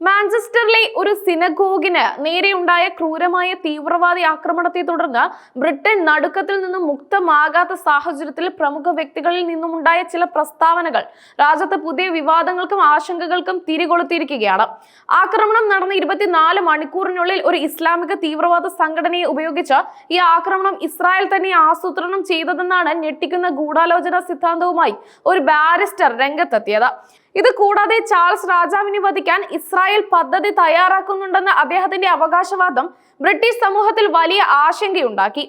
മാഞ്ചസ്റ്ററിലെ ഒരു സിനഗോഗിന് നേരെയുണ്ടായ ക്രൂരമായ തീവ്രവാദി ആക്രമണത്തെ തുടർന്ന് ബ്രിട്ടൻ നടുക്കത്തിൽ നിന്നും മുക്തമാകാത്ത സാഹചര്യത്തിൽ പ്രമുഖ വ്യക്തികളിൽ നിന്നുമുണ്ടായ ചില പ്രസ്താവനകൾ രാജ്യത്ത് പുതിയ വിവാദങ്ങൾക്കും ആശങ്കകൾക്കും തിരികൊളുത്തിയിരിക്കുകയാണ്. ആക്രമണം നടന്ന 24 മണിക്കൂറിനുള്ളിൽ ഒരു ഇസ്ലാമിക തീവ്രവാദ സംഘടനയെ ഉപയോഗിച്ച് ഈ ആക്രമണം ഇസ്രായേൽ തന്നെ ആസൂത്രണം ചെയ്തതെന്നാണ് ഞെട്ടിക്കുന്ന ഗൂഢാലോചന സിദ്ധാന്തവുമായി ഒരു ബാരിസ്റ്റർ രംഗത്തെത്തിയത്. ഇത് കൂടാതെ ചാൾസ് രാജാവിനെ വധിക്കാൻ ഇസ്രായേൽ പദ്ധതി തയ്യാറാക്കുന്നുണ്ടെന്ന അദ്ദേഹത്തിന്റെ അവകാശവാദം ബ്രിട്ടീഷ് സമൂഹത്തിൽ വലിയ ആശങ്കയുണ്ടാക്കി.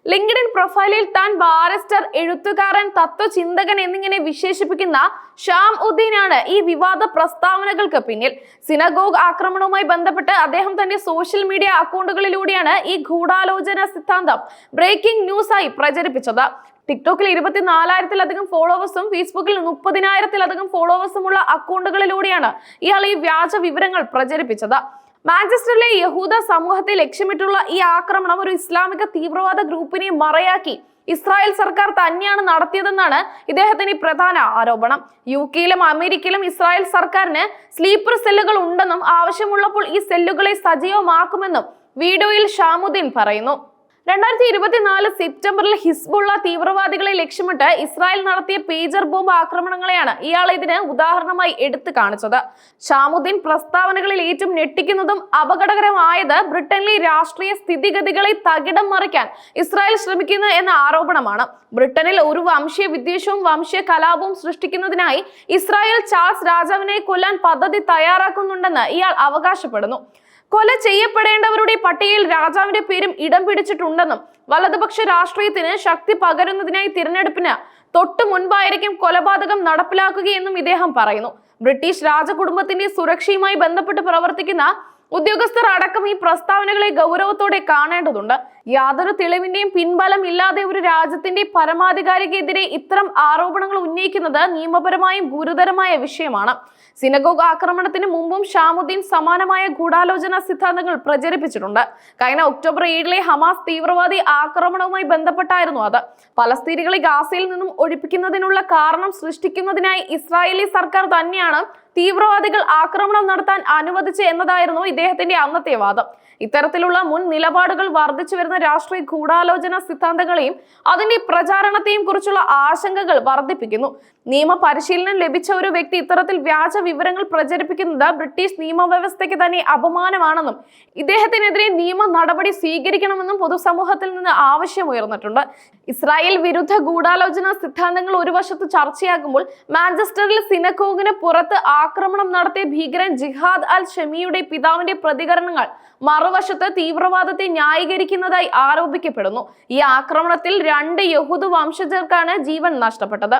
ലിങ്ക്ഡിൻ പ്രൊഫൈലിൽ താൻ ബാരിസ്റ്റർ, എഴുത്തുകാരൻ, തത്വചിന്തകൻ എന്നിങ്ങനെ വിശേഷിപ്പിക്കുന്ന ഷാം ഉദ്ദീനാണ് ഈ വിവാദ പ്രസ്താവനകൾക്ക് പിന്നിൽ. സിനഗോഗ് ആക്രമണവുമായി ബന്ധപ്പെട്ട് അദ്ദേഹം തന്റെ സോഷ്യൽ മീഡിയ അക്കൗണ്ടുകളിലൂടെയാണ് ഈ ഗൂഢാലോചന സിദ്ധാന്തം ബ്രേക്കിംഗ് ന്യൂസായി പ്രചരിപ്പിച്ചത്. ടിക്ടോക്കിൽ 24,000-ലധികം ഫോളോവേഴ്സും ഫേസ്ബുക്കിൽ 30,000-ലധികം ഫോളോവേഴ്സുമുള്ള അക്കൗണ്ടുകളിലൂടെയാണ് ഇയാൾ ഈ വ്യാജ വിവരങ്ങൾ പ്രചരിപ്പിച്ചത്. മാഞ്ചസ്റ്ററിലെ യഹൂദ സമൂഹത്തെ ലക്ഷ്യമിട്ടുള്ള ഈ ആക്രമണം ഒരു ഇസ്ലാമിക തീവ്രവാദ ഗ്രൂപ്പിനെ മറയാക്കി ഇസ്രായേൽ സർക്കാർ തന്നെയാണ് നടത്തിയതെന്നാണ് ഇദ്ദേഹത്തിന്റെ പ്രധാന ആരോപണം. UK-യിലും അമേരിക്കയിലും ഇസ്രായേൽ സർക്കാരിന് സ്ലീപ്പർ സെല്ലുകൾ ഉണ്ടെന്നും ആവശ്യമുള്ളപ്പോൾ ഈ സെല്ലുകളെ സജീവമാക്കുമെന്നും വീഡിയോയിൽ ഷാമുദ്ദീൻ പറയുന്നു. 2024 സെപ്റ്റംബറിൽ ഹിസ്ബുള്ള തീവ്രവാദികളെ ലക്ഷ്യമിട്ട് ഇസ്രായേൽ നടത്തിയ പേജർ ബോംബ് ആക്രമണങ്ങളെയാണ് ഇയാൾ ഇതിന് ഉദാഹരണമായി എടുത്തു കാണിച്ചത്. ഷാമുദ്ദീൻ പ്രസ്താവനകളിൽ ഏറ്റവും ഞെട്ടിക്കുന്നതും അപകടകരമായത് ബ്രിട്ടനിലെ രാഷ്ട്രീയ സ്ഥിതിഗതികളെ തകിടം മറിക്കാൻ ഇസ്രായേൽ ശ്രമിക്കുന്നു എന്ന ആരോപണമാണ്. ബ്രിട്ടനിൽ ഒരു വംശീയ വിദ്വേഷവും വംശീയ കലാപവും സൃഷ്ടിക്കുന്നതിനായി ഇസ്രായേൽ ചാൾസ് രാജാവിനെ കൊല്ലാൻ പദ്ധതി തയ്യാറാക്കുന്നുണ്ടെന്ന് ഇയാൾ അവകാശപ്പെടുന്നു. കൊല ചെയ്യപ്പെടേണ്ടവരുടെ പട്ടികയിൽ രാജാവിന്റെ പേരും ഇടം പിടിച്ചിട്ടുണ്ടെന്നും വലതുപക്ഷ രാഷ്ട്രീയത്തിന് ശക്തി പകരുന്നതിനായി തിരഞ്ഞെടുപ്പിന് തൊട്ടു മുൻപായിരിക്കും കൊലപാതകം നടപ്പിലാക്കുകയെന്നും ഇദ്ദേഹം പറയുന്നു. ബ്രിട്ടീഷ് രാജകുടുംബത്തിന്റെ സുരക്ഷയുമായി ബന്ധപ്പെട്ട് പ്രവർത്തിക്കുന്ന ഉദ്യോഗസ്ഥർ അടക്കം ഈ പ്രസ്താവനകളെ ഗൗരവത്തോടെ കാണേണ്ടതുണ്ട്. യാതൊരു തെളിവിന്റെയും പിൻബലം ഇല്ലാതെ ഒരു രാജ്യത്തിന്റെ പരമാധികാരിക്കെതിരെ ഇത്തരം ആരോപണങ്ങൾ ഉന്നയിക്കുന്നത് നിയമപരമായും ഗുരുതരമായ വിഷയമാണ്. സിനഗോഗ് ആക്രമണത്തിന് മുമ്പും ഷാമുദ്ദീൻ സമാനമായ ഗൂഢാലോചന സിദ്ധാന്തങ്ങൾ പ്രചരിപ്പിച്ചിട്ടുണ്ട്. കഴിഞ്ഞ ഒക്ടോബർ 7-ലെ ഹമാസ് തീവ്രവാദി ആക്രമണവുമായി ബന്ധപ്പെട്ടായിരുന്നു അത്. പലസ്തീനികളെ ഗാസയിൽ നിന്നും ഒഴിപ്പിക്കുന്നതിനുള്ള കാരണം സൃഷ്ടിക്കുന്നതിനായി ഇസ്രായേലി സർക്കാർ തന്നെയാണ് തീവ്രവാദികൾ ആക്രമണം നടത്താൻ അനുവദിച്ചു എന്നതായിരുന്നു ഇദ്ദേഹത്തിന്റെ അന്നത്തെ വാദം. ഇത്തരത്തിലുള്ള മുൻ നിലപാടുകൾ വർദ്ധിച്ചു വരുന്ന രാഷ്ട്രീയ ഗൂഢാലോചന സിദ്ധാന്തങ്ങളെയും അതിന്റെ പ്രചാരണത്തെയും കുറിച്ചുള്ള ആശങ്കകൾ വർദ്ധിപ്പിക്കുന്നു. നിയമ പരിശീലനം ലഭിച്ച ഒരു വ്യക്തി ഇത്തരത്തിൽ വ്യാജ വിവരങ്ങൾ പ്രചരിപ്പിക്കുന്നത് ബ്രിട്ടീഷ് നിയമവ്യവസ്ഥയ്ക്ക് തന്നെ അപമാനമാണെന്നും ഇദ്ദേഹത്തിനെതിരെ നിയമ നടപടി സ്വീകരിക്കണമെന്നും പൊതുസമൂഹത്തിൽ നിന്ന് ആവശ്യമുയർന്നിട്ടുണ്ട്. ഇസ്രായേൽ വിരുദ്ധ ഗൂഢാലോചന സിദ്ധാന്തങ്ങൾ ഒരു വശത്ത് ചർച്ചയാകുമ്പോൾ മാഞ്ചസ്റ്ററിൽ സിനഗോഗിന് പുറത്ത് ആക്രമണം നടത്തിയ ഭീകരൻ ജിഹാദ് അൽ ഷമിയുടെ പിതാവിന്റെ പ്രതികരണങ്ങൾ മറുവശത്ത് തീവ്രവാദത്തെ ന്യായീകരിക്കുന്നതായി ആരോപിക്കപ്പെടുന്നു. ഈ ആക്രമണത്തിൽ 2 യഹൂദ വംശജർക്കാണ് ജീവൻ നഷ്ടപ്പെട്ടത്.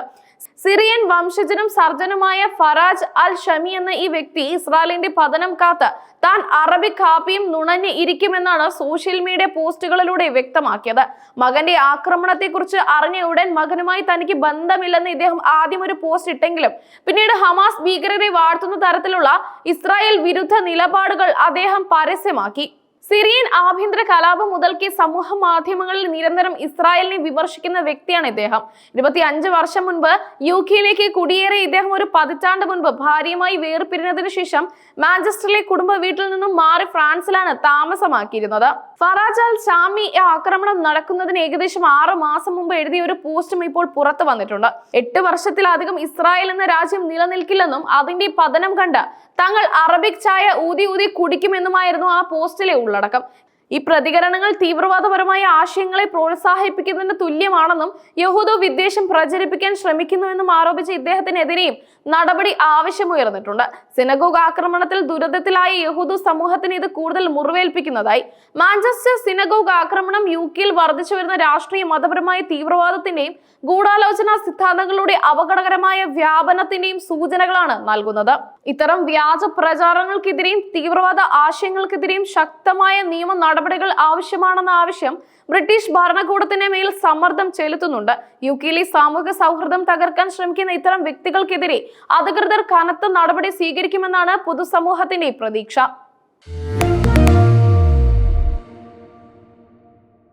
സിറിയൻ വംശജനും സർജനുമായ ഫറാജ് അൽ ഷമി എന്ന ഈ വ്യക്തി ഇസ്രായേലിന്റെ പതനം കാത്ത് താൻ അറബിക് കാപ്പിയും നുണഞ്ഞ് ഇരിക്കുമെന്നാണ് സോഷ്യൽ മീഡിയ പോസ്റ്റുകളിലൂടെ വ്യക്തമാക്കിയത്. മകന്റെ ആക്രമണത്തെ കുറിച്ച് അറിഞ്ഞ ഉടൻ മകനുമായി തനിക്ക് ബന്ധമില്ലെന്ന് ഇദ്ദേഹം ആദ്യം ഒരു പോസ്റ്റ് ഇട്ടെങ്കിലും പിന്നീട് ഹമാസ് ഭീകരരെ വാഴ്ത്തുന്ന തരത്തിലുള്ള ഇസ്രായേൽ വിരുദ്ധ നിലപാടുകൾ അദ്ദേഹം പരസ്യമാക്കി. സിറിയൻ ആഭ്യന്തര കലാപം മുതൽക്കേ സമൂഹ മാധ്യമങ്ങളിൽ നിരന്തരം ഇസ്രായേലിനെ വിമർശിക്കുന്ന വ്യക്തിയാണ് ഇദ്ദേഹം. 25 വർഷം മുൻപ് UK-യിലേക്ക് കുടിയേറിയ ഇദ്ദേഹം ഒരു പതിറ്റാണ്ട് മുൻപ് ഭാര്യയുമായി വേർപിരിഞ്ഞതിനു ശേഷം മാഞ്ചസ്റ്ററിലെ കുടുംബ വീട്ടിൽ നിന്നും മാറി ഫ്രാൻസിലാണ് താമസമാക്കിയിരുന്നത്. ഫറാജ് അൽ ഷാമി ആക്രമണം നടക്കുന്നതിന് ഏകദേശം 6 മാസം മുമ്പ് എഴുതിയ ഒരു പോസ്റ്റും ഇപ്പോൾ പുറത്തു വന്നിട്ടുണ്ട്. 8 വർഷത്തിലധികം ഇസ്രായേൽ എന്ന രാജ്യം നിലനിൽക്കില്ലെന്നും അതിന്റെ പതനം കണ്ട് തങ്ങൾ അറബിക് ചായ ഊതി ഊതി കുടിക്കുമെന്നുമായിരുന്നു ആ പോസ്റ്റിലെ ഉള്ളടക്കം. ഈ പ്രതികരണങ്ങൾ തീവ്രവാദപരമായ ആശയങ്ങളെ പ്രോത്സാഹിപ്പിക്കുന്നതിന് തുല്യമാണെന്നും യഹൂദ വിദ്വേഷം പ്രചരിപ്പിക്കാൻ ശ്രമിക്കുന്നുവെന്നും ആരോപിച്ച് ഇദ്ദേഹത്തിനെതിരെയും നടപടി ആവശ്യമുയർന്നിട്ടുണ്ട്. സിനഗോഗ് ആക്രമണത്തിൽ ദുരിതത്തിലായ യഹൂദ സമൂഹത്തിന് ഇത് കൂടുതൽ മുറിവേൽപ്പിക്കുന്നതായി. മാഞ്ചസ്റ്റർ സിനഗോഗ് ആക്രമണം UK-യിൽ വർദ്ധിച്ചു വരുന്ന രാഷ്ട്രീയ മതപരമായ തീവ്രവാദത്തിന്റെയും ഗൂഢാലോചന സിദ്ധാന്തങ്ങളുടെ അപകടകരമായ വ്യാപനത്തിന്റെയും സൂചനകളാണ് നൽകുന്നത്. ഇത്തരം വ്യാജ പ്രചാരണങ്ങൾക്കെതിരെയും തീവ്രവാദ ആശയങ്ങൾക്കെതിരെയും ശക്തമായ നിയമ നടപടികൾ ആവശ്യമാണെന്ന ആവശ്യം ബ്രിട്ടീഷ് ഭരണകൂടത്തിന് മേൽ സമ്മർദ്ദം ചെലുത്തുന്നുണ്ട്. UK-യിലെ സാമൂഹിക സൗഹൃദം തകർക്കാൻ ശ്രമിക്കുന്ന ഇത്തരം വ്യക്തികൾക്കെതിരെ അധികൃതർ കനത്ത നടപടി സ്വീകരിക്കുമെന്നാണ് പൊതുസമൂഹത്തിന്റെ പ്രതീക്ഷ.